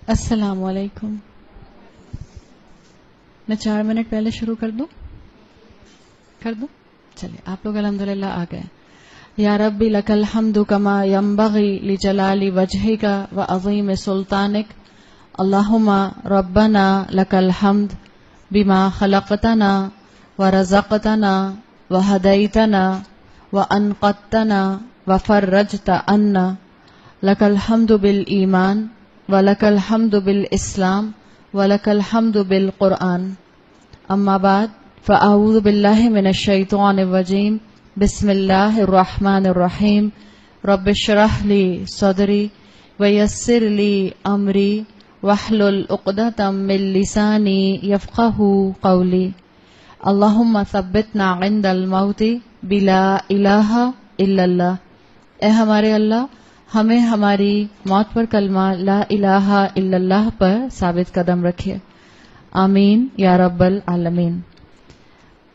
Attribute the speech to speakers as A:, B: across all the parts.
A: السلام علیکم. میں 4 منٹ پہلے شروع کر دوں؟ چلیے، آپ لوگ الحمدللہ آ گئے. یا ربی لک الحمد کما ینبغی لجلال وجہک وعظیم سلطانک. اللہم ربنا لک الحمد بما خلقتنا ورزقتنا وہدیتنا وانقذتنا وفرجت عنا. لک الحمد بالایمان وَلَكَ الْحَمْدُ بِالْإِسْلَامِ وَلَكَ الْحَمْدُ بِالْقُرْآنِ. اما بعد فأعوذ باللہ من الشیطان الرجیم. بسم اللہ الرحمن الرحیم. رب اشرح لی صدری ویسر لی امری واحلل عقدۃ من لسانی یفقہوا قولی. اللہم ثبتنا عند الموت بلا الہ الا اللہ. اے ہمارے اللہ، ہمیں ہماری موت پر کلمہ لا الہ الا اللہ پر ثابت قدم رکھے. آمین یا رب العالمین.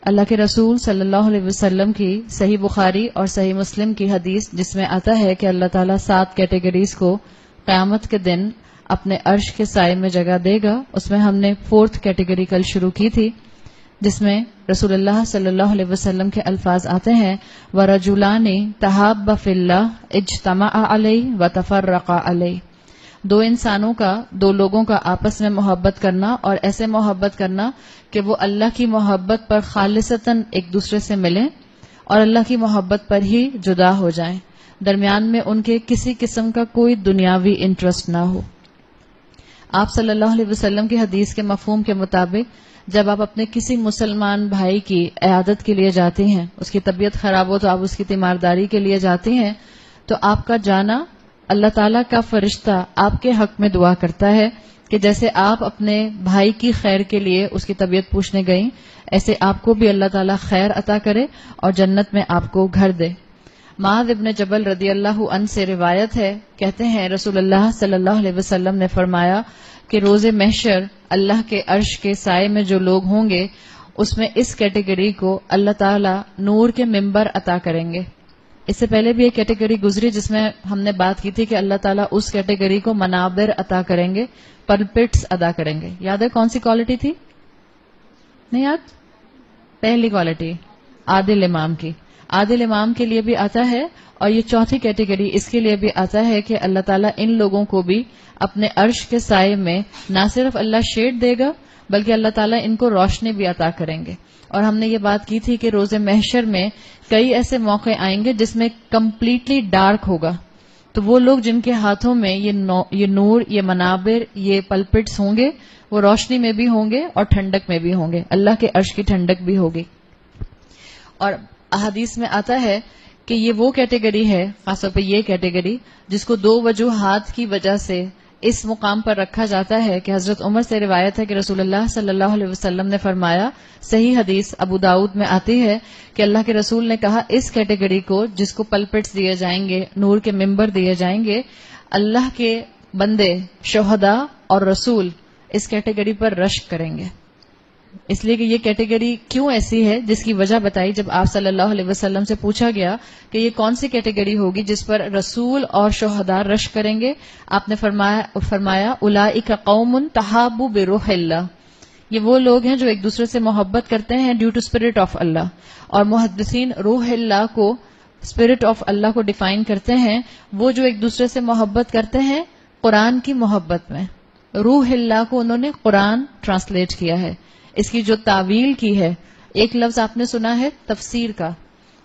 A: اللہ کے رسول صلی اللہ علیہ وسلم کی صحیح بخاری اور صحیح مسلم کی حدیث جس میں آتا ہے کہ اللہ تعالیٰ 7 کیٹیگریز کو قیامت کے دن اپنے عرش کے سائے میں جگہ دے گا. اس میں ہم نے 4th کیٹیگری کل شروع کی تھی، جس میں رسول اللہ صلی اللہ علیہ وسلم کے الفاظ آتے ہیں وَرَجُلَانِ تَحَابَّ فِي اللَّهِ اجْتَمَعَ عَلَيْهِ وَتَفَرَّقَ عَلَيْهِ. 2 انسانوں کا، 2 لوگوں کا آپس میں محبت کرنا، اور ایسے محبت کرنا کہ وہ اللہ کی محبت پر خالصتاً ایک دوسرے سے ملیں اور اللہ کی محبت پر ہی جدا ہو جائیں، درمیان میں ان کے کسی قسم کا کوئی دنیاوی انٹرسٹ نہ ہو. آپ صلی اللہ علیہ وسلم کی حدیث کے مفہوم کے مطابق جب آپ اپنے کسی مسلمان بھائی کی عیادت کے لیے جاتی ہیں، اس کی طبیعت خراب ہو تو آپ اس کی تیمارداری کے لیے جاتی ہیں، تو آپ کا جانا اللہ تعالیٰ کا فرشتہ آپ کے حق میں دعا کرتا ہے کہ جیسے آپ اپنے بھائی کی خیر کے لیے اس کی طبیعت پوچھنے گئیں، ایسے آپ کو بھی اللہ تعالیٰ خیر عطا کرے اور جنت میں آپ کو گھر دے. معاذ ابن جبل رضی اللہ عنہ سے روایت ہے، کہتے ہیں رسول اللہ صلی اللہ علیہ وسلم نے فرمایا کہ روز محشر اللہ کے عرش کے سائے میں جو لوگ ہوں گے، اس میں اس کیٹیگری کو اللہ تعالیٰ نور کے ممبر عطا کریں گے. اس سے پہلے بھی ایک کیٹیگری گزری جس میں ہم نے بات کی تھی کہ اللہ تعالیٰ اس کیٹیگری کو منابر عطا کریں گے، پلپٹس ادا کریں گے. یاد ہے کون سی کوالٹی تھی؟ نہیں یاد؟ پہلی کوالٹی عادل امام کی. عادل امام کے لیے بھی آتا ہے، اور یہ 4تھی کیٹیگری اس کے لیے بھی آتا ہے کہ اللہ تعالیٰ ان لوگوں کو بھی اپنے عرش کے سائے میں نہ صرف اللہ شیڈ دے گا بلکہ اللہ تعالیٰ ان کو روشنی بھی عطا کریں گے. اور ہم نے یہ بات کی تھی کہ روز محشر میں کئی ایسے موقع آئیں گے جس میں کمپلیٹلی ڈارک ہوگا، تو وہ لوگ جن کے ہاتھوں میں یہ نور، یہ منابر، یہ پلپٹس ہوں گے، وہ روشنی میں بھی ہوں گے اور ٹھنڈک میں بھی ہوں گے، اللہ کے عرش کی ٹھنڈک بھی ہوگی. اور احادیث میں آتا ہے کہ یہ وہ کیٹیگری ہے، خاص طور پہ یہ کیٹیگری جس کو 2 وجوہات کی وجہ سے اس مقام پر رکھا جاتا ہے کہ حضرت عمر سے روایت ہے کہ رسول اللہ صلی اللہ علیہ وسلم نے فرمایا، صحیح حدیث ابو داؤد میں آتی ہے کہ اللہ کے رسول نے کہا اس کیٹیگری کو جس کو پلپٹس دیے جائیں گے، نور کے ممبر دیے جائیں گے، اللہ کے بندے، شہداء اور رسول اس کیٹیگری پر رشک کریں گے. اس لیے کہ یہ کیٹیگری کیوں ایسی ہے جس کی وجہ بتائی جب آپ صلی اللہ علیہ وسلم سے پوچھا گیا کہ یہ کون سی کیٹیگری ہوگی جس پر رسول اور شہداء رشک کریں گے. آپ نے فرمایا اولئک قوم تحابوا بروح اللہ. یہ وہ لوگ ہیں جو ایک دوسرے سے محبت کرتے ہیں ڈیو ٹو اسپرٹ آف اللہ. اور محدثین روح اللہ کو، اسپرٹ آف اللہ کو ڈیفائن کرتے ہیں وہ جو ایک دوسرے سے محبت کرتے ہیں قرآن کی محبت میں. روح اللہ کو انہوں نے قرآن ٹرانسلیٹ کیا ہے. اس کی جو تعویل کی ہے، ایک لفظ آپ نے سنا ہے تفسیر کا.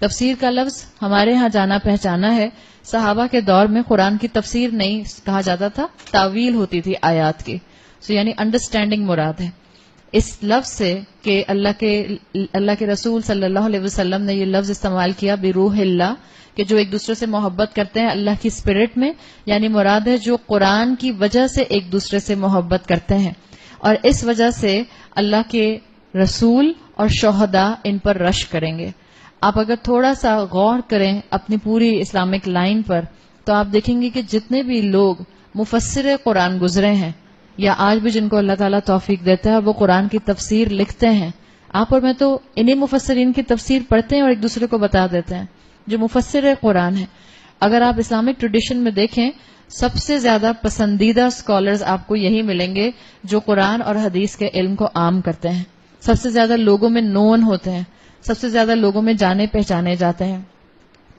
A: تفسیر کا لفظ ہمارے ہاں جانا پہچانا ہے. صحابہ کے دور میں قرآن کی تفسیر نہیں کہا جاتا تھا، تعویل ہوتی تھی آیات کی. یعنی انڈرسٹینڈنگ مراد ہے اس لفظ سے کہ اللہ کے رسول صلی اللہ علیہ وسلم نے یہ لفظ استعمال کیا بروح اللہ، کہ جو ایک دوسرے سے محبت کرتے ہیں اللہ کی اسپرٹ میں، یعنی مراد ہے جو قرآن کی وجہ سے ایک دوسرے سے محبت کرتے ہیں. اور اس وجہ سے اللہ کے رسول اور شہداء ان پر رشک کریں گے. آپ اگر تھوڑا سا غور کریں اپنی پوری اسلامک لائن پر تو آپ دیکھیں گے کہ جتنے بھی لوگ مفسر قرآن گزرے ہیں یا آج بھی جن کو اللہ تعالیٰ توفیق دیتا ہے وہ قرآن کی تفسیر لکھتے ہیں. آپ اور میں تو انہی مفسرین کی تفسیر پڑھتے ہیں اور ایک دوسرے کو بتا دیتے ہیں جو مفسر قرآن ہیں. اگر آپ اسلامک ٹریڈیشن میں دیکھیں سب سے زیادہ پسندیدہ اسکالرز آپ کو یہی ملیں گے جو قرآن اور حدیث کے علم کو عام کرتے ہیں، سب سے زیادہ لوگوں میں نون ہوتے ہیں، سب سے زیادہ لوگوں میں جانے پہچانے جاتے ہیں.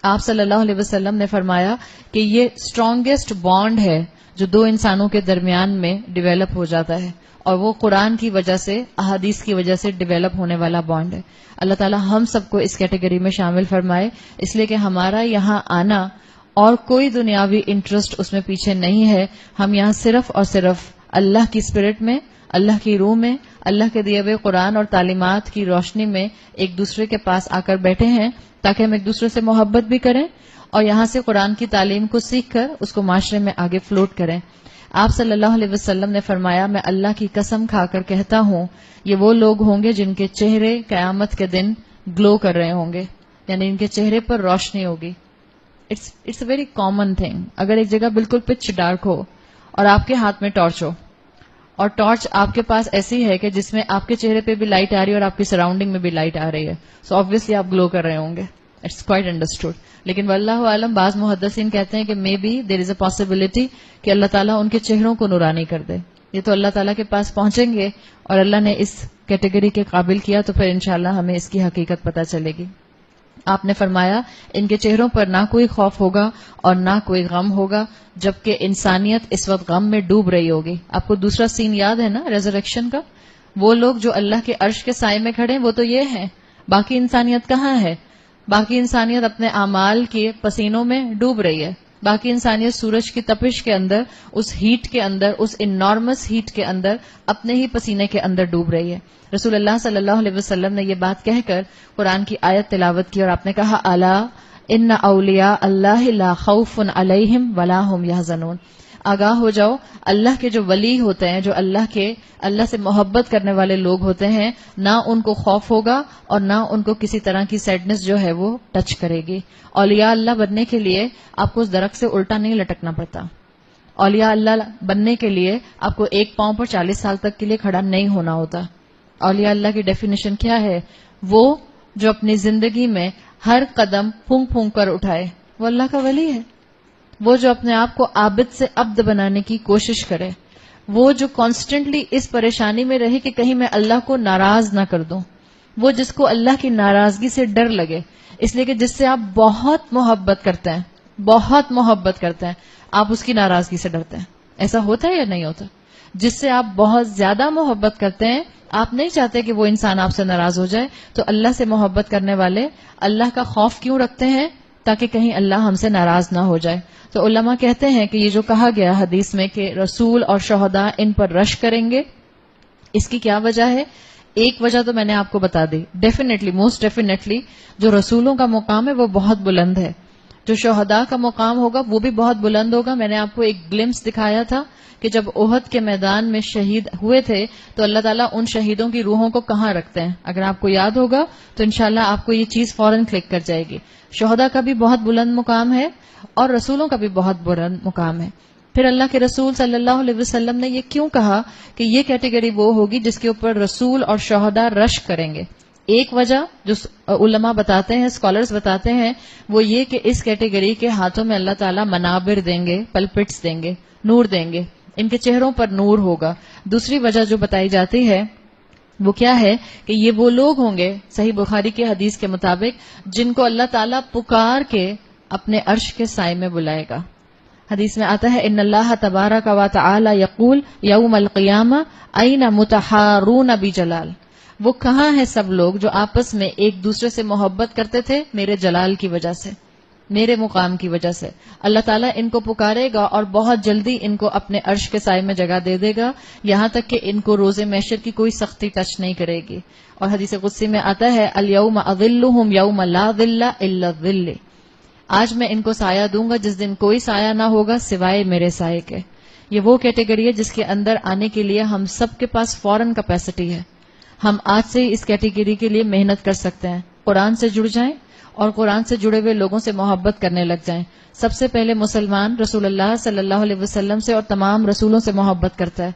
A: آپ صلی اللہ علیہ وسلم نے فرمایا کہ یہ اسٹرانگیسٹ بانڈ ہے جو دو انسانوں کے درمیان میں ڈیولپ ہو جاتا ہے، اور وہ قرآن کی وجہ سے، احادیث کی وجہ سے ڈیولپ ہونے والا بانڈ ہے. اللہ تعالی ہم سب کو اس کیٹیگری میں شامل فرمائے، اس لیے کہ ہمارا یہاں آنا اور کوئی دنیاوی انٹرسٹ اس میں پیچھے نہیں ہے. ہم یہاں صرف اور صرف اللہ کی اسپرٹ میں، اللہ کی روح میں، اللہ کے دیے ہوئے قرآن اور تعلیمات کی روشنی میں ایک دوسرے کے پاس آ کر بیٹھے ہیں تاکہ ہم ایک دوسرے سے محبت بھی کریں اور یہاں سے قرآن کی تعلیم کو سیکھ کر اس کو معاشرے میں آگے فلوٹ کریں. آپ صلی اللہ علیہ وسلم نے فرمایا، میں اللہ کی قسم کھا کر کہتا ہوں یہ وہ لوگ ہوں گے جن کے چہرے قیامت کے دن گلو کر رہے ہوں گے، یعنی ان کے چہرے پر روشنی ہوگی. It's a very common thing. اگر ایک جگہ بالکل پچ ڈارک ہو اور آپ کے ہاتھ میں ٹارچ ہو، اور ٹارچ آپ کے پاس ایسی ہے کہ جس میں آپ کے چہرے پہ بھی لائٹ آ رہی ہے اور آپ کی سراؤنڈنگ میں بھی لائٹ آ رہی ہے، سو آبویسلی آپ گلو کر رہے ہوں گے. It's quite understood. لیکن واللہ عالم بعض محدثین کہتے ہیں کہ may be there is a possibility کہ اللہ تعالیٰ ان کے چہروں کو نورانی کر دے. یہ تو اللہ تعالیٰ کے پاس پہنچیں گے اور اللہ نے اس کیٹیگری کے قابل کیا تو پھر انشاءاللہ ہمیں اس کی حقیقت پتہ چلے گی. آپ نے فرمایا ان کے چہروں پر نہ کوئی خوف ہوگا اور نہ کوئی غم ہوگا، جبکہ انسانیت اس وقت غم میں ڈوب رہی ہوگی. آپ کو دوسرا سین یاد ہے نا ریزریکشن کا؟ وہ لوگ جو اللہ کے عرش کے سائے میں کھڑے ہیں وہ تو یہ ہیں، باقی انسانیت کہاں ہے؟ باقی انسانیت اپنے اعمال کے پسینوں میں ڈوب رہی ہے. باقی انسانیت سورج کی تپش کے اندر، اس ہیٹ کے اندر، اس انارمس ہیٹ کے اندر، اپنے ہی پسینے کے اندر ڈوب رہی ہے. رسول اللہ صلی اللہ علیہ وسلم نے یہ بات کہہ کر قرآن کی آیت تلاوت کی اور آپ نے کہا، الا ان اولیاء اللہ لا خوف علیہم ولا هم یحزنون. آگاہ ہو جاؤ، اللہ کے جو ولی ہوتے ہیں، جو اللہ سے محبت کرنے والے لوگ ہوتے ہیں، نہ ان کو خوف ہوگا اور نہ ان کو کسی طرح کی سیڈنس جو ہے وہ ٹچ کرے گی. اولیاء اللہ بننے کے لیے آپ کو اس درخت سے الٹا نہیں لٹکنا پڑتا. اولیاء اللہ بننے کے لیے آپ کو ایک پاؤں پر 40 سال تک کے لیے کھڑا نہیں ہونا ہوتا. اولیاء اللہ کی ڈیفینیشن کیا ہے؟ وہ جو اپنی زندگی میں ہر قدم پھونک پھونک کر اٹھائے وہ اللہ کا ولی ہے. وہ جو اپنے آپ کو عابد سے عبد بنانے کی کوشش کرے، وہ جو کانسٹنٹلی اس پریشانی میں رہے کہ کہیں میں اللہ کو ناراض نہ کر دوں، وہ جس کو اللہ کی ناراضگی سے ڈر لگے، اس لیے کہ جس سے آپ بہت محبت کرتے ہیں آپ اس کی ناراضگی سے ڈرتے ہیں. ایسا ہوتا ہے یا نہیں ہوتا؟ جس سے آپ بہت زیادہ محبت کرتے ہیں آپ نہیں چاہتے کہ وہ انسان آپ سے ناراض ہو جائے. تو اللہ سے محبت کرنے والے اللہ کا خوف کیوں رکھتے ہیں؟ تاکہ کہیں اللہ ہم سے ناراض نہ ہو جائے. تو علماء کہتے ہیں کہ یہ جو کہا گیا حدیث میں کہ رسول اور شہداء ان پر رش کریں گے، اس کی کیا وجہ ہے؟ ایک وجہ تو میں نے آپ کو بتا دی، ڈیفینیٹلی موسٹ ڈیفینیٹلی جو رسولوں کا مقام ہے وہ بہت بلند ہے، جو شہداء کا مقام ہوگا وہ بھی بہت بلند ہوگا. میں نے آپ کو ایک گلمس دکھایا تھا کہ جب احد کے میدان میں شہید ہوئے تھے تو اللہ تعالیٰ ان شہیدوں کی روحوں کو کہاں رکھتے ہیں. اگر آپ کو یاد ہوگا تو انشاءاللہ آپ کو یہ چیز فوراً کلک کر جائے گی. شہداء کا بھی بہت بلند مقام ہے اور رسولوں کا بھی بہت بلند مقام ہے. پھر اللہ کے رسول صلی اللہ علیہ وسلم نے یہ کیوں کہا کہ یہ کیٹیگری وہ ہوگی جس کے اوپر رسول اور شہداء رش کریں گے؟ ایک وجہ جو علماء بتاتے ہیں، اسکالرز بتاتے ہیں، وہ یہ کہ اس کیٹیگری کے ہاتھوں میں اللہ تعالیٰ منابر دیں گے، پلپٹس دیں گے، نور دیں گے، ان کے چہروں پر نور ہوگا. دوسری وجہ جو بتائی جاتی ہے وہ کیا ہے کہ یہ وہ لوگ ہوں گے، صحیح بخاری کے حدیث کے مطابق، جن کو اللہ تعالیٰ پکار کے اپنے عرش کے سائے میں بلائے گا. حدیث میں آتا ہے، ان اللہ تبارک و تعالی یقول یوم القیامہ این متحارون بجلال. وہ کہاں ہیں سب لوگ جو آپس میں ایک دوسرے سے محبت کرتے تھے میرے جلال کی وجہ سے، میرے مقام کی وجہ سے. اللہ تعالیٰ ان کو پکارے گا اور بہت جلدی ان کو اپنے عرش کے سائے میں جگہ دے دے گا، یہاں تک کہ ان کو روز محشر کی کوئی سختی ٹچ نہیں کرے گی. اور حدیث قدسی میں آتا ہے، الیوم اظلہم یوم لا ظل الا الظل. آج میں ان کو سایہ دوں گا جس دن کوئی سایہ نہ ہوگا سوائے میرے سائے کے. یہ وہ کیٹیگری ہے جس کے اندر آنے کے لیے ہم سب کے پاس فوراً کیپیسٹی ہے. ہم آج سے ہی اس کیٹیگری کے لیے محنت کر سکتے ہیں. قرآن سے جڑ جائیں اور قرآن سے جڑے ہوئے لوگوں سے محبت کرنے لگ جائیں. سب سے پہلے مسلمان رسول اللہ صلی اللہ علیہ وسلم سے اور تمام رسولوں سے محبت کرتا ہے،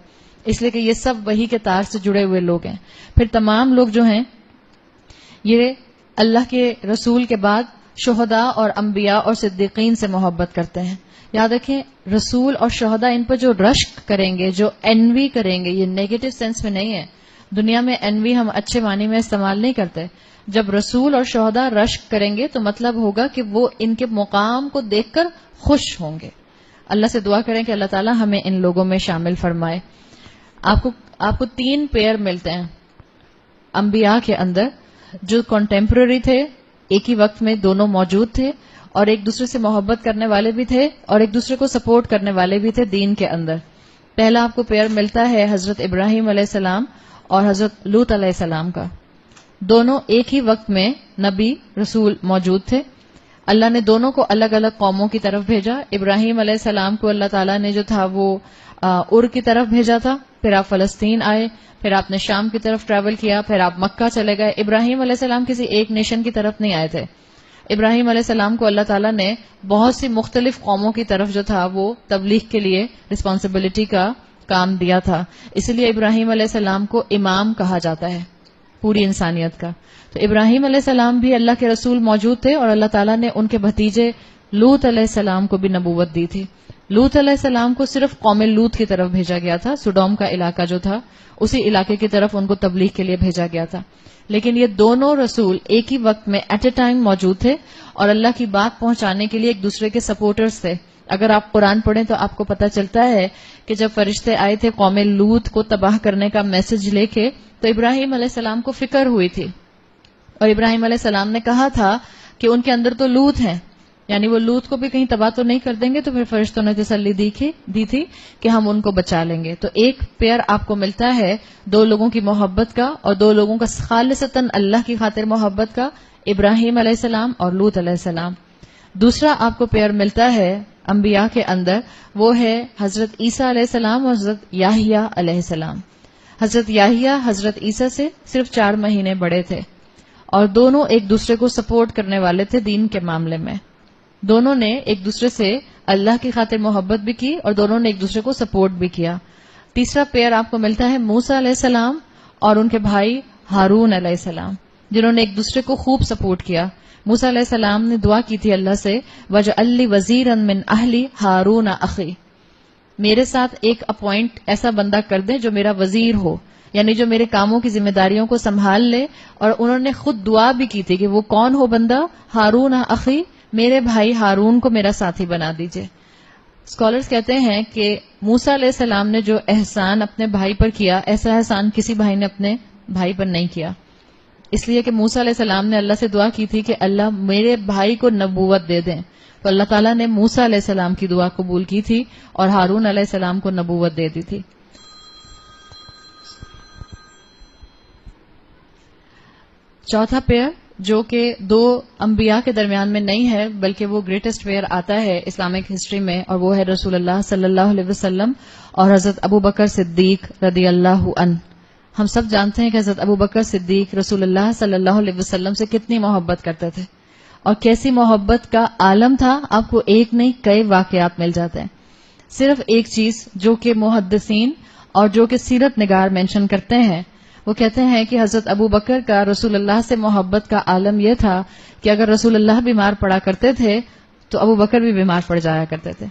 A: اس لیے کہ یہ سب وحی کے تار سے جڑے ہوئے لوگ ہیں. پھر تمام لوگ جو ہیں یہ اللہ کے رسول کے بعد شہداء اور انبیاء اور صدیقین سے محبت کرتے ہیں. یاد رکھیں رسول اور شہداء ان پر جو رشک کریں گے, جو انوی کریں گے, یہ نیگیٹو سینس میں نہیں ہے. دنیا میں انوی ہم اچھے معنی میں استعمال نہیں کرتے. جب رسول اور شہداء رشک کریں گے تو مطلب ہوگا کہ وہ ان کے مقام کو دیکھ کر خوش ہوں گے. اللہ سے دعا کریں کہ اللہ تعالیٰ ہمیں ان لوگوں میں شامل فرمائے. آپ کو 3 پیئر ملتے ہیں انبیاء کے اندر جو کنٹمپرری تھے, ایک ہی وقت میں دونوں موجود تھے اور ایک دوسرے سے محبت کرنے والے بھی تھے اور ایک دوسرے کو سپورٹ کرنے والے بھی تھے دین کے اندر. پہلا آپ کو پیئر ملتا ہے حضرت ابراہیم علیہ السلام اور حضرت لوط علیہ السلام کا. دونوں ایک ہی وقت میں نبی رسول موجود تھے. اللہ نے دونوں کو الگ الگ قوموں کی طرف بھیجا. ابراہیم علیہ السلام کو اللہ تعالیٰ نے جو تھا وہ ار کی طرف بھیجا تھا, پھر آپ فلسطین آئے, پھر آپ نے شام کی طرف ٹریول کیا, پھر آپ مکہ چلے گئے. ابراہیم علیہ السلام کسی ایک نیشن کی طرف نہیں آئے تھے. ابراہیم علیہ السلام کو اللہ تعالیٰ نے بہت سی مختلف قوموں کی طرف جو تھا وہ تبلیغ کے لیے رسپانسبلٹی کا کام دیا تھا. اسی لیے ابراہیم علیہ السلام کو امام کہا جاتا ہے پوری انسانیت کا. تو ابراہیم علیہ السلام بھی اللہ کے رسول موجود تھے اور اللہ تعالیٰ نے ان کے بھتیجے لوط علیہ السلام کو بھی نبوت دی تھی. لوط علیہ السلام کو صرف قوم لوط کی طرف بھیجا گیا تھا. سڈوم کا علاقہ جو تھا اسی علاقے کی طرف ان کو تبلیغ کے لیے بھیجا گیا تھا. لیکن یہ دونوں رسول ایک ہی وقت میں ایٹ اے ٹائم موجود تھے اور اللہ کی بات پہنچانے کے لیے ایک دوسرے کے سپورٹرز تھے. اگر آپ قرآن پڑھیں تو آپ کو پتہ چلتا ہے کہ جب فرشتے آئے تھے قوم لوط کو تباہ کرنے کا میسج لے کے تو ابراہیم علیہ السلام کو فکر ہوئی تھی اور ابراہیم علیہ السلام نے کہا تھا کہ ان کے اندر تو لوط ہیں, یعنی وہ لوط کو بھی کہیں تباہ تو نہیں کر دیں گے. تو پھر فرشتوں نے تسلی دی تھی کہ ہم ان کو بچا لیں گے. تو ایک پیئر آپ کو ملتا ہے 2 لوگوں کی محبت کا اور 2 لوگوں کا خالصتاً اللہ کی خاطر محبت کا, ابراہیم علیہ السلام اور لوط علیہ السلام. دوسرا آپ کو پیئر ملتا ہے انبیاء کے اندر, وہ ہے حضرت عیسیٰ علیہ السلام اور حضرت یحییٰ علیہ السلام. حضرت یحییٰ حضرت عیسیٰ سے صرف 4 مہینے بڑے تھے اور دونوں ایک دوسرے کو سپورٹ کرنے والے تھے دین کے معاملے میں. دونوں نے ایک دوسرے سے اللہ کی خاطر محبت بھی کی اور دونوں نے ایک دوسرے کو سپورٹ بھی کیا. تیسرا پیئر آپ کو ملتا ہے موسیٰ علیہ السلام اور ان کے بھائی ہارون علیہ السلام, جنہوں نے ایک دوسرے کو خوب سپورٹ کیا. موسیٰ علیہ السلام نے دعا کی تھی اللہ سے, وَاجْعَل لِّي وَزِيرًا مِّنْ أَهْلِي هَارُونَ أَخِي, میرے ساتھ ایک اپوائنٹ ایسا بندہ کر دیں جو میرا وزیر ہو, یعنی جو میرے کاموں کی ذمہ داریوں کو سنبھال لے. اور انہوں نے خود دعا بھی کی تھی کہ وہ کون ہو بندہ, ہارون اخی, میرے بھائی ہارون کو میرا ساتھی بنا دیجئے. اسکالرز کہتے ہیں کہ موسیٰ علیہ السلام نے جو احسان اپنے بھائی پر کیا, ایسا احسان کسی بھائی نے اپنے بھائی پر نہیں کیا. اس لیے کہ موسیٰ علیہ السلام نے اللہ سے دعا کی تھی کہ اللہ میرے بھائی کو نبوت دے دیں, تو اللہ تعالیٰ نے موسیٰ علیہ السلام کی دعا قبول کی تھی اور ہارون علیہ السلام کو نبوت دے دی تھی. چوتھا پیئر جو کہ 2 انبیاء کے درمیان میں نہیں ہے بلکہ وہ گریٹسٹ پیئر آتا ہے اسلامک ہسٹری میں, اور وہ ہے رسول اللہ صلی اللہ علیہ وسلم اور حضرت ابو بکر صدیق رضی اللہ عنہ. ہم سب جانتے ہیں کہ حضرت ابو بکر صدیق رسول اللہ صلی اللہ علیہ وسلم سے کتنی محبت کرتے تھے اور کیسی محبت کا عالم تھا. آپ کو ایک نہیں کئی واقعات مل جاتے ہیں. صرف ایک چیز جو کہ محدثین اور جو کہ سیرت نگار مینشن کرتے ہیں, وہ کہتے ہیں کہ حضرت ابو بکر کا رسول اللہ سے محبت کا عالم یہ تھا کہ اگر رسول اللہ بیمار پڑا کرتے تھے تو ابو بکر بھی بیمار پڑ جایا کرتے تھے.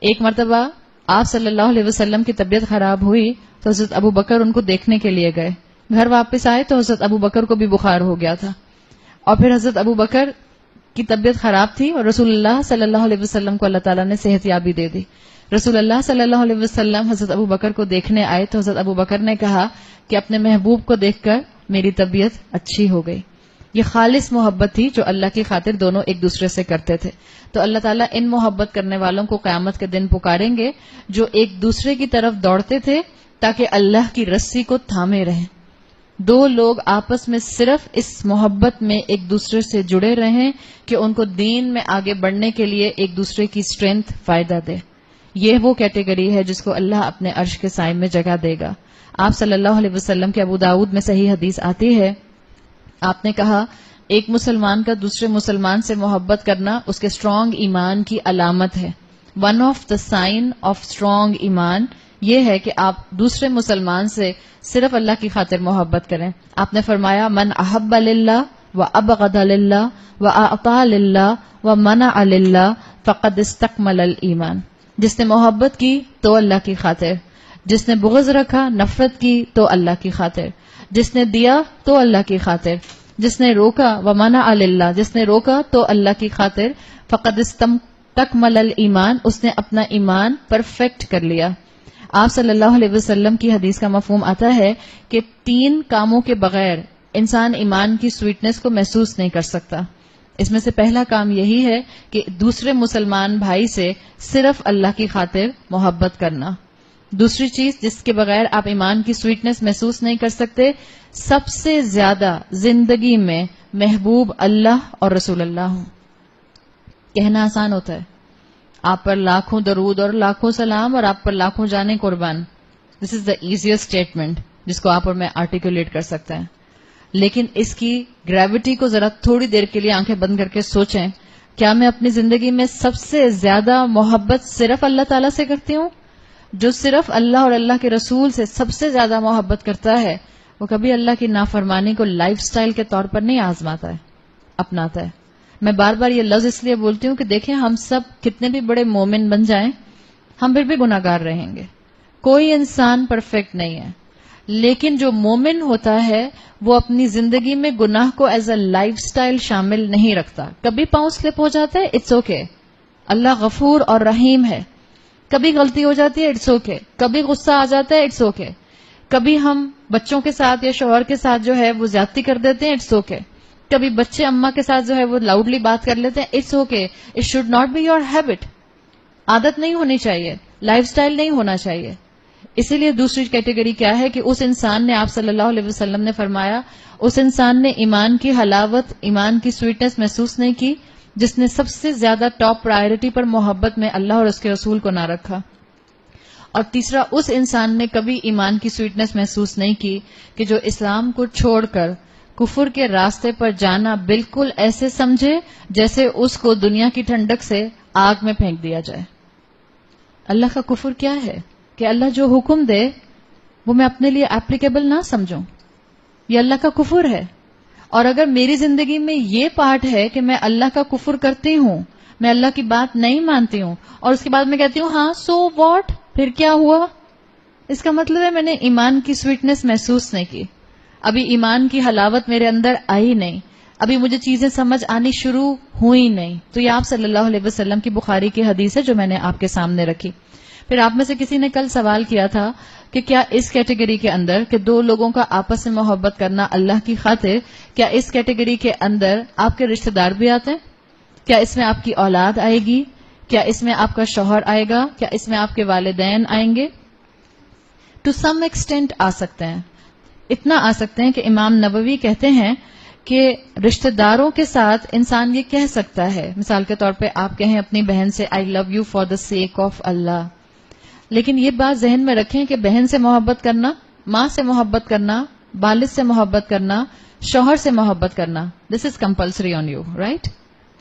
A: ایک مرتبہ آپ صلی اللہ علیہ وسلم کی طبیعت خراب ہوئی تو حضرت ابو بکر ان کو دیکھنے کے لیے گئے. گھر واپس آئے تو حضرت ابو بکر کو بھی بخار ہو گیا تھا اور پھر حضرت ابو بکر کی طبیعت خراب تھی اور رسول اللہ صلی اللہ علیہ وسلم کو اللہ تعالیٰ نے صحت یابی دے دی. رسول اللہ صلی اللہ علیہ وسلم حضرت ابو بکر کو دیکھنے آئے تو حضرت ابو بکر نے کہا کہ اپنے محبوب کو دیکھ کر میری طبیعت اچھی ہو گئی. یہ خالص محبت تھی جو اللہ کی خاطر دونوں ایک دوسرے سے کرتے تھے. تو اللہ تعالیٰ ان محبت کرنے والوں کو قیامت کے دن پکاریں گے جو ایک دوسرے کی طرف دوڑتے تھے تاکہ اللہ کی رسی کو تھامے رہیں. 2 لوگ آپس میں صرف اس محبت میں ایک دوسرے سے جڑے رہیں کہ ان کو دین میں آگے بڑھنے کے لیے ایک دوسرے کی اسٹرینتھ فائدہ دے. یہ وہ کیٹیگری ہے جس کو اللہ اپنے عرش کے سائے میں جگہ دے گا. آپ صلی اللہ علیہ وسلم کے ابو داؤد میں صحیح حدیث آتی ہے, آپ نے کہا ایک مسلمان کا دوسرے مسلمان سے محبت کرنا اس کے اسٹرانگ ایمان کی علامت ہے. One of the sign of strong ایمان یہ ہے کہ آپ دوسرے مسلمان سے صرف اللہ کی خاطر محبت کریں. آپ نے فرمایا من احب للہ وأبغض للہ وأعطى للہ ومنع للہ فقد استکمل الایمان. جس نے محبت کی تو اللہ کی خاطر، جس نے بغض رکھا، نفرت کی تو اللہ کی خاطر، جس نے دیا تو اللہ کی خاطر، جس نے روکا ومنع للہ، جس نے روکا تو اللہ کی خاطر، فقد استکمل الایمان، اس نے اپنا ایمان پرفیکٹ کر لیا. آپ صلی اللہ علیہ وسلم کی حدیث کا مفہوم آتا ہے کہ 3 کاموں کے بغیر انسان ایمان کی سویٹنس کو محسوس نہیں کر سکتا. اس میں سے پہلا کام یہی ہے کہ دوسرے مسلمان بھائی سے صرف اللہ کی خاطر محبت کرنا. دوسری چیز جس کے بغیر آپ ایمان کی سویٹنس محسوس نہیں کر سکتے، سب سے زیادہ زندگی میں محبوب اللہ اور رسول اللہ ہوں. کہنا آسان ہوتا ہے، آپ پر لاکھوں درود اور لاکھوں سلام اور آپ پر لاکھوں جانے قربان. دس از دا ایزیسٹ اسٹیٹمنٹ جس کو آپ اور میں آرٹیکولیٹ کر سکتے ہیں. لیکن اس کی گریوٹی کو ذرا تھوڑی دیر کے لیے آنکھیں بند کر کے سوچیں، کیا میں اپنی زندگی میں سب سے زیادہ محبت صرف اللہ تعالیٰ سے کرتی ہوں؟ جو صرف اللہ اور اللہ کے رسول سے سب سے زیادہ محبت کرتا ہے وہ کبھی اللہ کی نافرمانی کو لائف سٹائل کے طور پر نہیں آزماتا ہے، اپناتا ہے. میں بار بار یہ لفظ اس لیے بولتی ہوں کہ دیکھیں ہم سب کتنے بھی بڑے مومن بن جائیں ہم پھر بھی گناہ گار رہیں گے. کوئی انسان پرفیکٹ نہیں ہے، لیکن جو مومن ہوتا ہے وہ اپنی زندگی میں گناہ کو ایز اے لائف سٹائل شامل نہیں رکھتا. کبھی پاؤں سلپ ہو جاتا ہے، اٹس اوکے. اللہ غفور اور رحیم ہے. کبھی غلطی ہو جاتی ہے، اٹس اوکے. کبھی غصہ آ جاتا ہے، اٹس اوکے. کبھی ہم بچوں کے ساتھ یا شوہر کے ساتھ جو ہے وہ زیادتی کر دیتے ہیں، اٹس اوکے. کبھی بچے اماں کے ساتھ جو ہے وہ لاؤڈلی بات کر لیتے ہیں، it's okay. It should not be your habit. عادت نہیں ہونی چاہیے، لائف سٹائل نہیں ہونا چاہیے. اسی لیے دوسری کیٹیگری کیا ہے کہ اس انسان نے، آپ صلی اللہ علیہ وسلم نے فرمایا، اس انسان نے ایمان کی حلاوت، ایمان کی سویٹنس محسوس نہیں کی جس نے سب سے زیادہ ٹاپ پرائرٹی پر محبت میں اللہ اور اس کے رسول کو نہ رکھا. اور تیسرا، اس انسان نے کبھی ایمان کی سویٹنس محسوس نہیں کی کہ جو اسلام کو چھوڑ کر کفر کے راستے پر جانا بالکل ایسے سمجھے جیسے اس کو دنیا کی ٹھنڈک سے آگ میں پھینک دیا جائے. اللہ کا کفر کیا ہے کہ اللہ جو حکم دے وہ میں اپنے لیے اپلیکیبل نہ سمجھوں. یہ اللہ کا کفر ہے. اور اگر میری زندگی میں یہ پارٹ ہے کہ میں اللہ کا کفر کرتی ہوں، میں اللہ کی بات نہیں مانتی ہوں اور اس کے بعد میں کہتی ہوں ہاں سو واٹ، پھر کیا ہوا، اس کا مطلب ہے میں نے ایمان کی سویٹنس محسوس نہیں کی. ابھی ایمان کی حلاوت میرے اندر آئی نہیں، ابھی مجھے چیزیں سمجھ آنی شروع ہوئی نہیں. تو یہ آپ صلی اللہ علیہ وسلم کی بخاری کی حدیث ہے جو میں نے آپ کے سامنے رکھی. پھر آپ میں سے کسی نے کل سوال کیا تھا کہ کیا اس کیٹیگری کے اندر کہ 2 لوگوں کا آپس میں محبت کرنا اللہ کی خاطر، کیا اس کیٹیگری کے اندر آپ کے رشتہ دار بھی آتے ہیں؟ کیا اس میں آپ کی اولاد آئے گی؟ کیا اس میں آپ کا شوہر آئے گا؟ کیا اس میں آپ کے والدین آئیں گے؟ ٹو سم ایکسٹینٹ آ سکتے ہیں. اتنا آ سکتے ہیں کہ امام نووی کہتے ہیں کہ رشتہ داروں کے ساتھ انسان یہ کہہ سکتا ہے، مثال کے طور پہ آپ کہیں اپنی بہن سے I love you for the sake of Allah. لیکن یہ بات ذہن میں رکھیں کہ بہن سے محبت کرنا، ماں سے محبت کرنا، والد سے محبت کرنا، شوہر سے محبت کرنا، this is compulsory on you, right?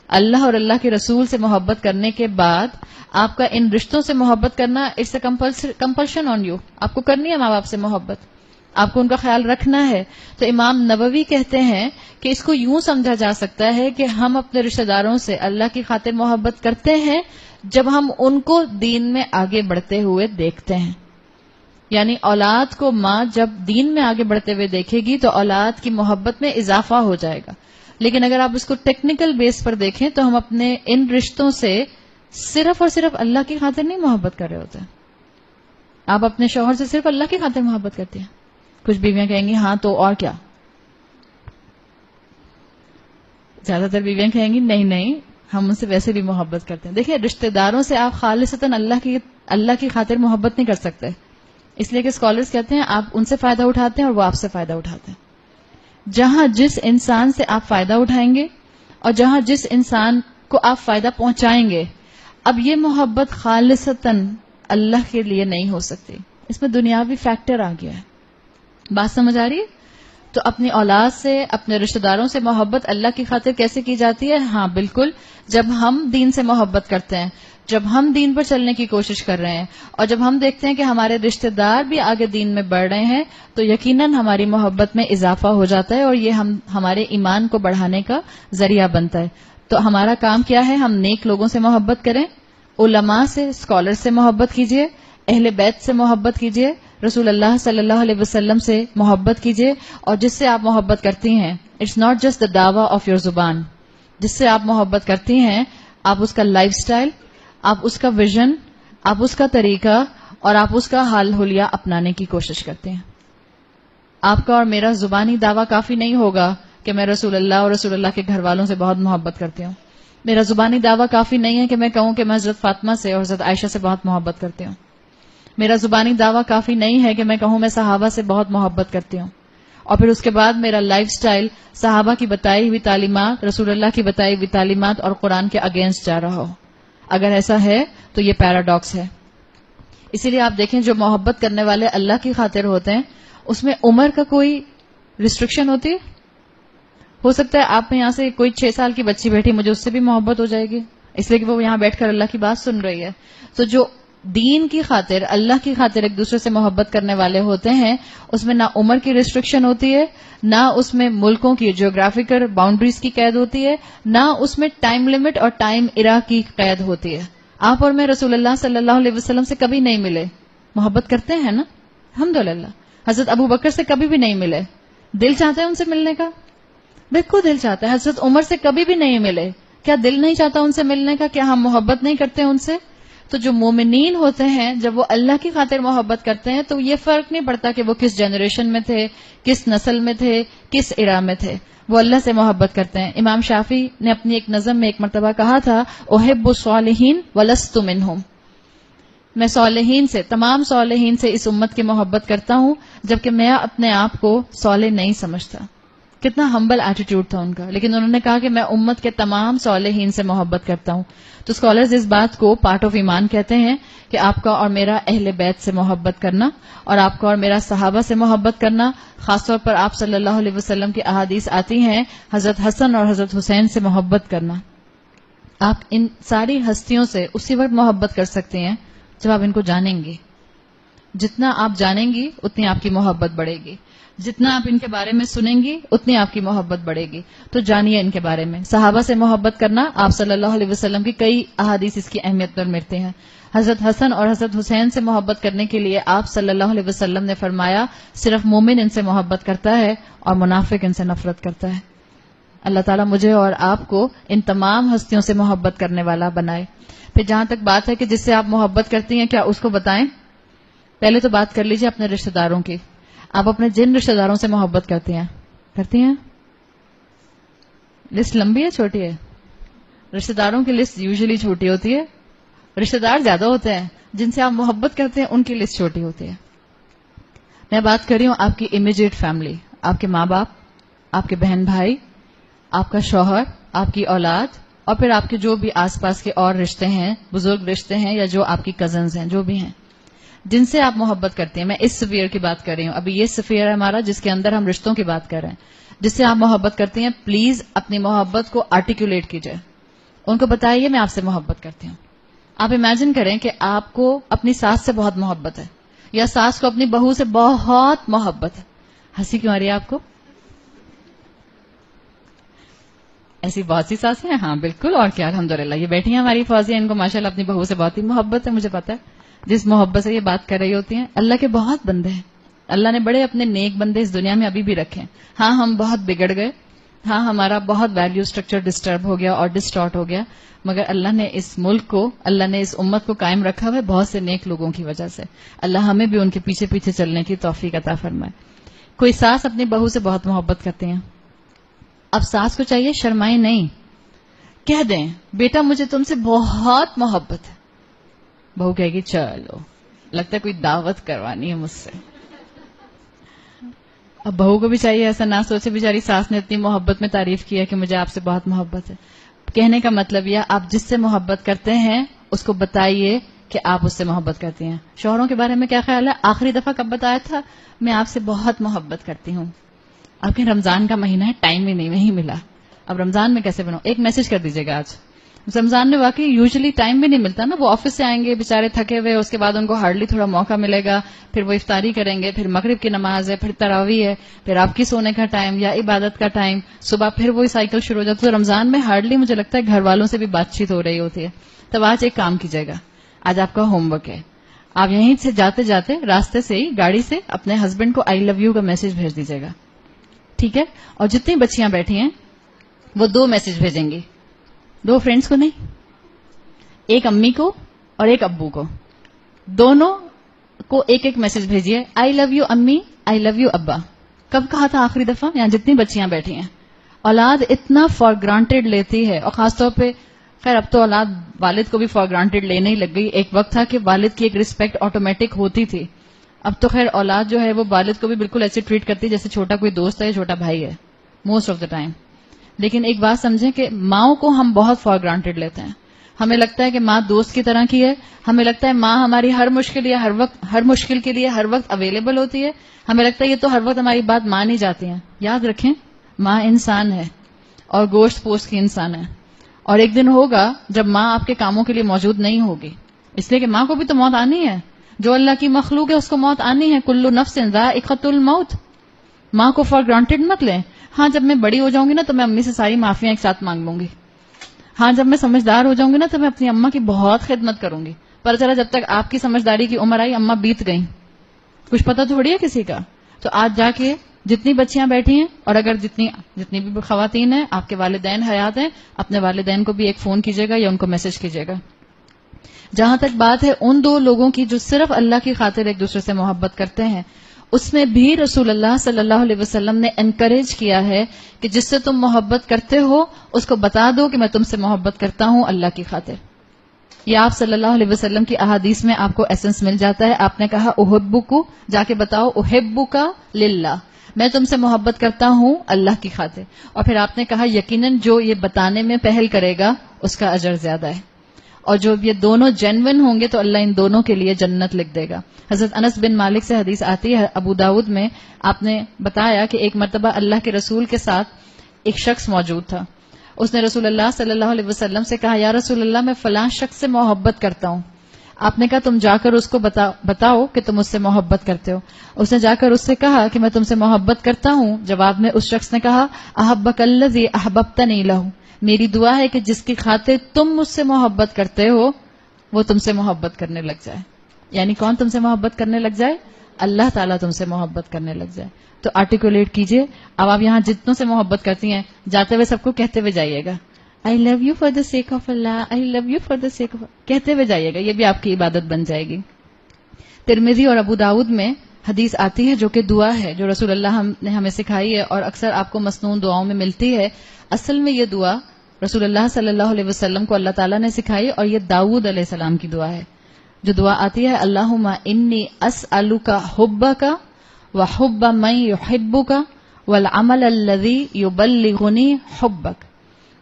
A: Allah اور اللہ کے رسول سے محبت کرنے کے بعد آپ کا ان رشتوں سے محبت کرنا it's a compulsion on you. آپ کو کرنی ہے ماں باپ سے محبت، آپ کو ان کا خیال رکھنا ہے. تو امام نووی کہتے ہیں کہ اس کو یوں سمجھا جا سکتا ہے کہ ہم اپنے رشتہ داروں سے اللہ کی خاطر محبت کرتے ہیں جب ہم ان کو دین میں آگے بڑھتے ہوئے دیکھتے ہیں. یعنی اولاد کو ماں جب دین میں آگے بڑھتے ہوئے دیکھے گی تو اولاد کی محبت میں اضافہ ہو جائے گا. لیکن اگر آپ اس کو ٹیکنیکل بیس پر دیکھیں تو ہم اپنے ان رشتوں سے صرف اور صرف اللہ کی خاطر نہیں محبت کر رہے ہوتے. آپ اپنے شوہر سے صرف اللہ کی خاطر محبت کرتے ہیں. کچھ بیویاں کہیں گی ہاں تو اور کیا، زیادہ تر بیویاں کہیں گی نہیں ہم ان سے ویسے بھی محبت کرتے ہیں. دیکھیں رشتہ داروں سے آپ خالصتاً اللہ کی خاطر محبت نہیں کر سکتے، اس لیے کہ اسکالرز کہتے ہیں آپ ان سے فائدہ اٹھاتے ہیں اور وہ آپ سے فائدہ اٹھاتے ہیں. جہاں جس انسان سے آپ فائدہ اٹھائیں گے اور جہاں جس انسان کو آپ فائدہ پہنچائیں گے، اب یہ محبت خالصتاً اللہ کے لیے نہیں ہو سکتی. اس میں دنیاوی فیکٹر آ گیا ہے. بات سمجھ آ رہی ہے؟ تو اپنی اولاد سے، اپنے رشتہ داروں سے محبت اللہ کی خاطر کیسے کی جاتی ہے؟ ہاں بالکل، جب ہم دین سے محبت کرتے ہیں، جب ہم دین پر چلنے کی کوشش کر رہے ہیں، اور جب ہم دیکھتے ہیں کہ ہمارے رشتہ دار بھی آگے دین میں بڑھ رہے ہیں، تو یقیناً ہماری محبت میں اضافہ ہو جاتا ہے اور یہ ہمارے ایمان کو بڑھانے کا ذریعہ بنتا ہے۔ تو ہمارا کام کیا ہے؟ ہم نیک لوگوں سے محبت کریں، علماء سے، اسکالر سے محبت کیجیے، اہل بیت سے محبت کیجیے، رسول اللہ صلی اللہ علیہ وسلم سے محبت کیجیے، اور جس سے آپ محبت کرتی ہیں، اٹس ناٹ جسٹ دا دعویٰ آف یور زبان، جس سے آپ محبت کرتی ہیں، آپ اس کا لائف سٹائل، آپ اس کا ویژن، آپ اس کا طریقہ اور آپ اس کا حال حلیہ اپنانے کی کوشش کرتے ہیں۔ آپ کا اور میرا زبانی دعویٰ کافی نہیں ہوگا کہ میں رسول اللہ اور رسول اللہ کے گھر والوں سے بہت محبت کرتی ہوں۔ میرا زبانی دعویٰ کافی نہیں ہے کہ میں کہوں کہ میں حضرت فاطمہ سے اور حضرت عائشہ سے بہت محبت کرتی ہوں۔ میرا زبانی دعویٰ کافی نہیں ہے کہ میں کہوں میں صحابہ سے بہت محبت کرتی ہوں، اور پھر اس کے بعد میرا لائف سٹائل صحابہ کی بتائی ہوئی تعلیمات، رسول اللہ کی بتائی ہوئی تعلیمات اور قرآن کے اگینسٹ جا رہا ہو۔ اگر ایسا ہے تو یہ پیراڈاکس ہے۔ اسی لیے آپ دیکھیں جو محبت کرنے والے اللہ کی خاطر ہوتے ہیں، اس میں عمر کا کوئی ریسٹرکشن ہوتی ہے؟ ہو سکتا ہے آپ میں یہاں سے کوئی 6 سال کی بچی بیٹھی، مجھے اس سے بھی محبت ہو جائے گی، اس لیے کہ وہ یہاں بیٹھ کر اللہ کی بات سن رہی ہے۔ تو جو دین کی خاطر، اللہ کی خاطر ایک دوسرے سے محبت کرنے والے ہوتے ہیں، اس میں نہ عمر کی ریسٹرکشن ہوتی ہے، نہ اس میں ملکوں کی جیوگرافیکل باؤنڈریز کی قید ہوتی ہے، نہ اس میں ٹائم لمٹ اور ٹائم ایرا کی قید ہوتی ہے۔ آپ اور میں رسول اللہ صلی اللہ علیہ وسلم سے کبھی نہیں ملے، محبت کرتے ہیں نا، الحمدللہ۔ حضرت ابو بکر سے کبھی بھی نہیں ملے، دل چاہتا ہے ان سے ملنے کا؟ بالکل دل چاہتا ہے۔ حضرت عمر سے کبھی بھی نہیں ملے، کیا دل نہیں چاہتا ان سے ملنے کا؟ کیا ہم محبت نہیں کرتے ان سے؟ تو جو مومنین ہوتے ہیں، جب وہ اللہ کی خاطر محبت کرتے ہیں تو یہ فرق نہیں پڑتا کہ وہ کس جنریشن میں تھے، کس نسل میں تھے، کس ایرا میں تھے، وہ اللہ سے محبت کرتے ہیں۔ امام شافعی نے اپنی ایک نظم میں ایک مرتبہ کہا تھا، احب الصالحین ولست منہم، میں صالحین سے، تمام صالحین سے اس امت کی محبت کرتا ہوں، جبکہ میں اپنے آپ کو صالح نہیں سمجھتا۔ کتنا ہمبل ایٹیٹیوڈ تھا ان کا، لیکن انہوں نے کہا کہ میں امت کے تمام صالحین سے محبت کرتا ہوں۔ تو اسکالرز اس بات کو پارٹ آف ایمان کہتے ہیں کہ آپ کا اور میرا اہل بیت سے محبت کرنا، اور آپ کا اور میرا صحابہ سے محبت کرنا، خاص طور پر آپ صلی اللہ علیہ وسلم کی احادیث آتی ہیں حضرت حسن اور حضرت حسین سے محبت کرنا۔ آپ ان ساری ہستیوں سے اسی وقت محبت کر سکتے ہیں جب آپ ان کو جانیں گے۔ جتنا آپ جانیں گی اتنی آپ کی محبت بڑھے گی، جتنا آپ ان کے بارے میں سنیں گی اتنی آپ کی محبت بڑھے گی۔ تو جانیے ان کے بارے میں۔ صحابہ سے محبت کرنا، آپ صلی اللہ علیہ وسلم کی کئی احادیث اس کی اہمیت پر ملتے ہیں۔ حضرت حسن اور حضرت حسین سے محبت کرنے کے لیے آپ صلی اللہ علیہ وسلم نے فرمایا صرف مومن ان سے محبت کرتا ہے اور منافق ان سے نفرت کرتا ہے۔ اللہ تعالیٰ مجھے اور آپ کو ان تمام ہستیوں سے محبت کرنے والا بنائے۔ پھر جہاں تک بات ہے کہ جس سے آپ محبت کرتی ہیں، کیا اس کو بتائیں؟ پہلے تو بات کر لیجیے اپنے رشتہ داروں کی۔ آپ اپنے جن رشتہ داروں سے محبت کرتی ہیں؟ لسٹ لمبی ہے چھوٹی ہے؟ رشتہ داروں کی لسٹ یوزلی چھوٹی ہوتی ہے، رشتہ دار زیادہ ہوتے ہیں، جن سے آپ محبت کرتے ہیں ان کی لسٹ چھوٹی ہوتی ہے۔ میں بات کر رہی ہوں آپ کی امیجیٹ فیملی، آپ کے ماں باپ، آپ کے بہن بھائی، آپ کا شوہر، آپ کی اولاد، اور پھر آپ کے جو بھی آس پاس کے اور رشتے ہیں، بزرگ رشتے ہیں یا جو آپ کی کزنز ہیں، جو بھی ہیں، جن سے آپ محبت کرتے ہیں۔ میں اس سفیر کی بات کر رہی ہوں، ابھی یہ سفیر ہے ہمارا جس کے اندر ہم رشتوں کی بات کر رہے ہیں۔ جس سے آپ محبت کرتی ہیں، پلیز اپنی محبت کو آرٹیکولیٹ کیجئے، ان کو بتائیے میں آپ سے محبت کرتی ہوں۔ آپ امیجن کریں کہ آپ کو اپنی ساس سے بہت محبت ہے، یا ساس کو اپنی بہو سے بہت محبت ہے۔ ہنسی کیوں آ رہی ہے آپ کو؟ ایسی بہت سی ساسیں ہیں، ہاں بالکل، اور کیا، الحمدللہ یہ بیٹھی ہیں ہماری فوزیہ، ان کو ماشاءاللہ اپنی بہو سے بہت ہی محبت ہے، مجھے پتا ہے جس محبت سے یہ بات کر رہی ہوتی ہیں۔ اللہ کے بہت بندے ہیں، اللہ نے بڑے اپنے نیک بندے اس دنیا میں ابھی بھی رکھے ہیں۔ ہاں ہم بہت بگڑ گئے، ہاں ہمارا بہت ویلیو سٹرکچر ڈسٹرب ہو گیا اور ڈسٹارٹ ہو گیا، مگر اللہ نے اس ملک کو، اللہ نے اس امت کو قائم رکھا ہوا ہے بہت سے نیک لوگوں کی وجہ سے۔ اللہ ہمیں بھی ان کے پیچھے پیچھے چلنے کی توفیق عطا فرمائے۔ کوئی ساس اپنی بہو سے بہت محبت کرتے ہیں، اب ساس کو چاہیے شرمائے نہیں، کہہ دیں بیٹا مجھے تم سے بہت محبت ہے۔ بہو کہے گی چلو لگتا ہے کوئی دعوت کروانی ہے مجھ سے۔ اب بہو کو بھی چاہیے ایسا نہ سوچے بیچاری ساس نے اتنی محبت میں تعریف کیا کہ مجھے آپ سے بہت محبت ہے۔ کہنے کا مطلب یہ، آپ جس سے محبت کرتے ہیں اس کو بتائیے کہ آپ اس سے محبت کرتی ہیں۔ شوہروں کے بارے میں کیا خیال ہے؟ آخری دفعہ کب بتایا تھا میں آپ سے بہت محبت کرتی ہوں؟ آپ کے رمضان کا مہینہ ہے، ٹائم ہی نہیں ملا، اب رمضان میں کیسے بناؤ؟ ایک میسج کر دیجیے گا آج. رمضان میں واقعی یوزلی ٹائم بھی نہیں ملتا نا، وہ آفس سے آئیں گے بےچارے تھکے ہوئے، اس کے بعد ان کو ہارڈلی تھوڑا موقع ملے گا، پھر وہ افطاری کریں گے، پھر مغرب کی نماز ہے، پھر تراویح ہے، پھر آپ کی سونے کا ٹائم یا عبادت کا ٹائم، صبح پھر وہی سائیکل شروع ہو جاتا ہے. تو رمضان میں ہارڈلی مجھے لگتا ہے گھر والوں سے بھی بات چیت ہو رہی ہوتی ہے. تب آج ایک کام کیجیے گا، آج آپ کا ہوم ورک ہے، آپ یہیں سے جاتے جاتے راستے سے ہی گاڑی سے اپنے ہسبینڈ کو آئی لو یو کا میسج بھیج دیجیے گا، ٹھیک ہے؟ اور جتنی بچیاں بیٹھی ہیں وہ 2 میسج بھیجیں گی، 2 فرینڈس کو نہیں، ایک امی کو اور ایک ابو کو، دونوں کو ایک ایک میسج بھیجیے، آئی لو یو امی، آئی لو یو ابا. کب کہا تھا آخری دفعہ؟ یہاں جتنی بچیاں بیٹھی ہیں. اولاد اتنا فار گرانٹیڈ لیتی ہے، اور خاص طور پہ خیر اب تو اولاد والد کو بھی فار گرانٹیڈ لینے ہی لگ گئی. ایک وقت تھا کہ والد کی ایک رسپیکٹ آٹومیٹک ہوتی تھی، اب تو خیر اولاد جو ہے وہ والد کو بھی بالکل ایسے ٹریٹ کرتی ہے جیسے چھوٹا کوئی دوست ہے یا چھوٹا بھائی ہے موسٹ آف دا ٹائم. لیکن ایک بات سمجھیں کہ ماؤں کو ہم بہت فار گرانٹیڈ لیتے ہیں. ہمیں لگتا ہے کہ ماں دوست کی طرح کی ہے، ہمیں لگتا ہے ماں ہماری ہر مشکل کے لیے ہر وقت اویلیبل ہوتی ہے، ہمیں لگتا ہے یہ تو ہر وقت ہماری بات مان ہی جاتی ہیں. یاد رکھیں ماں انسان ہے اور گوشت پوشت کی انسان ہے، اور ایک دن ہوگا جب ماں آپ کے کاموں کے لیے موجود نہیں ہوگی، اس لیے کہ ماں کو بھی تو موت آنی ہے، جو اللہ کی مخلوق ہے اس کو موت آنی ہے. کل نفس ذائقۃ الموت. ماں کو فار گرانٹیڈ مت لیں. ہاں جب میں بڑی ہو جاؤں گی نا تو میں امی سے ساری معافیاں ایک ساتھ مانگ لوں گی، ہاں جب میں سمجھدار ہو جاؤں گی نا تو میں اپنی اماں کی بہت خدمت کروں گی. پر چلا جب تک آپ کی سمجھداری کی عمر آئی اماں بیت گئیں، کچھ پتہ تھوڑی ہے کسی کا. تو آج جا کے جتنی بچیاں بیٹھی ہیں اور اگر جتنی بھی خواتین ہیں آپ کے والدین حیات ہیں، اپنے والدین کو بھی ایک فون کیجیے گا یا ان کو میسج کیجیے گا. جہاں تک بات ہے ان 2 لوگوں کی جو صرف اللہ کی خاطر ایک دوسرے سے محبت کرتے ہیں، اس میں بھی رسول اللہ صلی اللہ علیہ وسلم نے انکریج کیا ہے کہ جس سے تم محبت کرتے ہو اس کو بتا دو کہ میں تم سے محبت کرتا ہوں اللہ کی خاطر. یہ آپ صلی اللہ علیہ وسلم کی احادیث میں آپ کو ایسنس مل جاتا ہے. آپ نے کہا احبکو، جا کے بتاؤ احبک للہ، میں تم سے محبت کرتا ہوں اللہ کی خاطر. اور پھر آپ نے کہا یقیناً جو یہ بتانے میں پہل کرے گا اس کا اجر زیادہ ہے، اور جو یہ دونوں جینون ہوں گے تو اللہ ان دونوں کے لیے جنت لکھ دے گا. حضرت انس بن مالک سے حدیث آتی ہے ابو داود میں، آپ نے بتایا کہ ایک مرتبہ اللہ کے رسول کے ساتھ ایک شخص موجود تھا. اس نے رسول اللہ صلی اللہ علیہ وسلم سے کہا یا رسول اللہ میں فلاں شخص سے محبت کرتا ہوں. آپ نے کہا تم جا کر اس کو بتاؤ کہ تم اس سے محبت کرتے ہو. اس نے جا کر اس سے کہا کہ میں تم سے محبت کرتا ہوں. جواب میں اس شخص نے کہا احبک الذی احببتنی لہ، میری دعا ہے کہ جس کی خاطر تم مجھ سے محبت کرتے ہو وہ تم سے محبت کرنے لگ جائے. یعنی کون تم سے محبت کرنے لگ جائے؟ اللہ تعالیٰ تم سے محبت کرنے لگ جائے. تو آرٹیکولیٹ کیجئے. اب آپ یہاں جتنوں سے محبت کرتی ہیں جاتے ہوئے سب کو کہتے ہوئے جائیے گا I love you for the sake of Allah, I love you for the sake of, کہتے ہوئے جائیے گا. یہ بھی آپ کی عبادت بن جائے گی. ترمذی اور ابو داؤد میں حدیث آتی ہے جو کہ دعا ہے جو رسول اللہ نے ہمیں سکھائی ہے اور اکثر آپ کو مسنون دعاؤں میں ملتی ہے. اصل میں یہ دعا رسول اللہ صلی اللہ علیہ وسلم کو اللہ تعالیٰ نے سکھائی، اور یہ داؤد علیہ السلام کی دعا ہے. جو دعا آتی ہے اللہم انی اسألک حبک وحب من یحبک والعمل الذی یبلغنی حبک.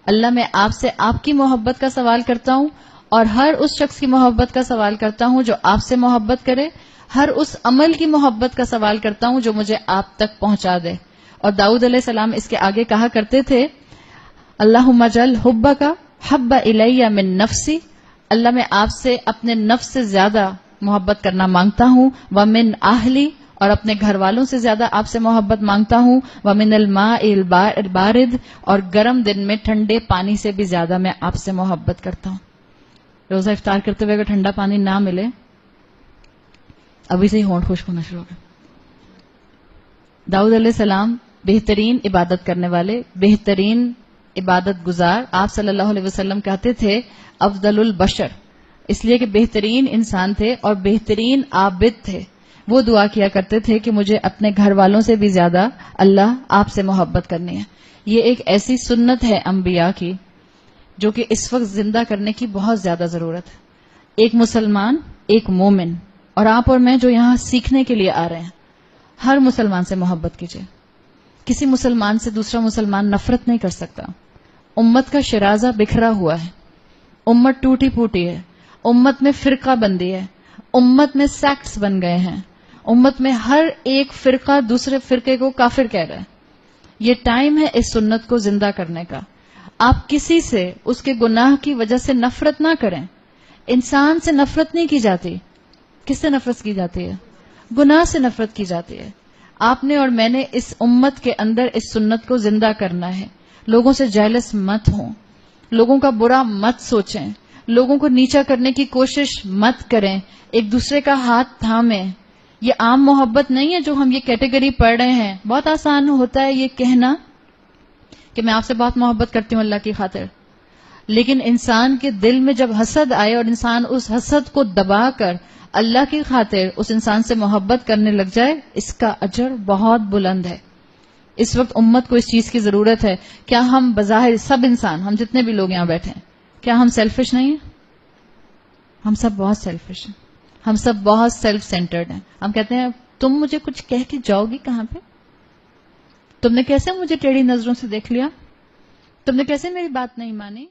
A: اللہ میں آپ سے آپ کی محبت کا سوال کرتا ہوں اور ہر اس شخص کی محبت کا سوال کرتا ہوں جو آپ سے محبت کرے، ہر اس عمل کی محبت کا سوال کرتا ہوں جو مجھے آپ تک پہنچا دے. اور داؤد علیہ السلام اس کے آگے کہا کرتے تھے اللہم اجعل حبک حب الی من نفسی، اللہ میں آپ سے اپنے نفس سے زیادہ محبت کرنا مانگتا ہوں، ومن اہلی، اور اپنے گھر والوں سے زیادہ آپ سے محبت مانگتا ہوں، ومن الماء البارد، اور گرم دن میں ٹھنڈے پانی سے بھی زیادہ میں آپ سے محبت کرتا ہوں. روزہ افطار کرتے ہوئے اگر ٹھنڈا پانی نہ ملے ابھی سے ہی ہونٹ خشک ہونا شروع ہو گیا. داؤد علیہ السلام بہترین عبادت کرنے والے، بہترین عبادت گزار، آپ صلی اللہ علیہ وسلم کہتے تھے افضل البشر، اس لیے کہ بہترین انسان تھے اور بہترین عابد تھے. وہ دعا کیا کرتے تھے کہ مجھے اپنے گھر والوں سے بھی زیادہ اللہ آپ سے محبت کرنی ہے. یہ ایک ایسی سنت ہے انبیاء کی جو کہ اس وقت زندہ کرنے کی بہت زیادہ ضرورت ہے. ایک مسلمان، ایک مومن، اور آپ اور میں جو یہاں سیکھنے کے لیے آ رہے ہیں، ہر مسلمان سے محبت کیجیے. کسی مسلمان سے دوسرا مسلمان نفرت نہیں کر سکتا. امت کا شرازہ بکھرا ہوا ہے، امت ٹوٹی پھوٹی ہے، امت میں فرقہ بندی ہے، امت میں سیکٹس بن گئے ہیں، امت میں ہر ایک فرقہ دوسرے فرقے کو کافر کہہ رہا ہے. یہ ٹائم ہے اس سنت کو زندہ کرنے کا. آپ کسی سے اس کے گناہ کی وجہ سے نفرت نہ کریں. انسان سے نفرت نہیں کی جاتی. کس سے نفرت کی جاتی ہے؟ گناہ سے نفرت کی جاتی ہے. آپ نے اور میں نے اس امت کے اندر اس سنت کو زندہ کرنا ہے. لوگوں سے جیلس مت ہوں، لوگوں کا برا مت سوچیں، لوگوں کو نیچا کرنے کی کوشش مت کریں، ایک دوسرے کا ہاتھ تھامیں. یہ عام محبت نہیں ہے جو ہم یہ کیٹیگری پڑھ رہے ہیں. بہت آسان ہوتا ہے یہ کہنا کہ میں آپ سے بہت محبت کرتی ہوں اللہ کی خاطر، لیکن انسان کے دل میں جب حسد آئے اور انسان اس حسد کو دبا کر اللہ کی خاطر اس انسان سے محبت کرنے لگ جائے، اس کا اجر بہت بلند ہے. اس وقت امت کو اس چیز کی ضرورت ہے. کیا ہم بظاہر سب انسان، ہم جتنے بھی لوگ یہاں بیٹھے ہیں، کیا ہم سیلفش نہیں ہیں؟ ہم سب بہت سیلفش ہیں، ہم سب بہت سیلف سینٹرڈ ہیں. ہم کہتے ہیں تم مجھے کچھ کہہ کے جاؤ گی کہاں پہ؟ تم نے کیسے مجھے ٹیڑھی نظروں سے دیکھ لیا؟ تم نے کیسے میری بات نہیں مانی؟